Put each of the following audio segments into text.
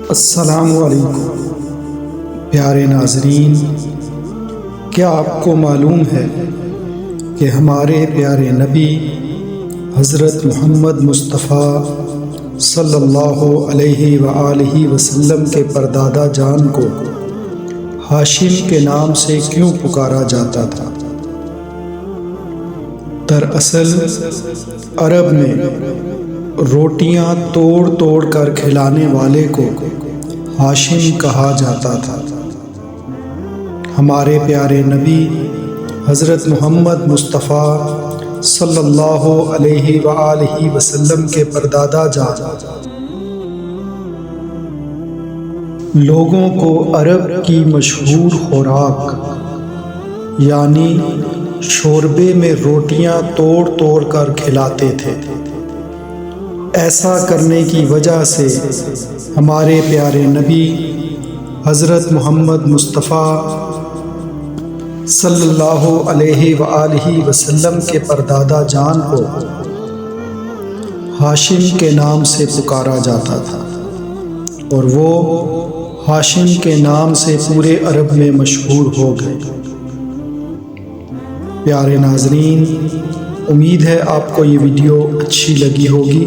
السلام علیکم پیارے ناظرین، کیا آپ کو معلوم ہے کہ ہمارے پیارے نبی حضرت محمد مصطفیٰ صلی اللہ علیہ وآلہ وسلم کے پردادا جان کو ہاشم کے نام سے کیوں پکارا جاتا تھا؟ دراصل عرب میں روٹیاں توڑ توڑ کر کھلانے والے کو ہاشم کہا جاتا تھا۔ ہمارے پیارے نبی حضرت محمد مصطفیٰ صلی اللہ علیہ وآلہ وسلم کے پردادا جان لوگوں کو عرب کی مشہور خوراک یعنی شوربے میں روٹیاں توڑ توڑ کر کھلاتے تھے۔ ایسا کرنے کی وجہ سے ہمارے پیارے نبی حضرت محمد مصطفیٰ صلی اللہ علیہ وآلہ وسلم کے پردادا جان کو ہاشم کے نام سے پکارا جاتا تھا، اور وہ ہاشم کے نام سے پورے عرب میں مشہور ہو گئے۔ پیارے ناظرین، امید ہے آپ کو یہ ویڈیو اچھی لگی ہوگی۔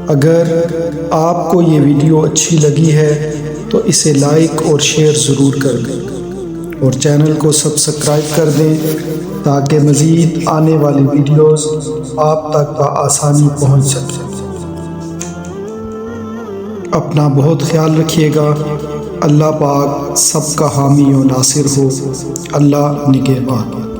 اگر آپ کو یہ ویڈیو اچھی لگی ہے تو اسے لائک اور شیئر ضرور کر دیں، اور چینل کو سبسکرائب کر دیں تاکہ مزید آنے والی ویڈیوز آپ تک بآسانی پہنچ سکیں۔ اپنا بہت خیال رکھیے گا۔ اللہ پاک سب کا حامی و ناصر ہو۔ اللہ نگہبان۔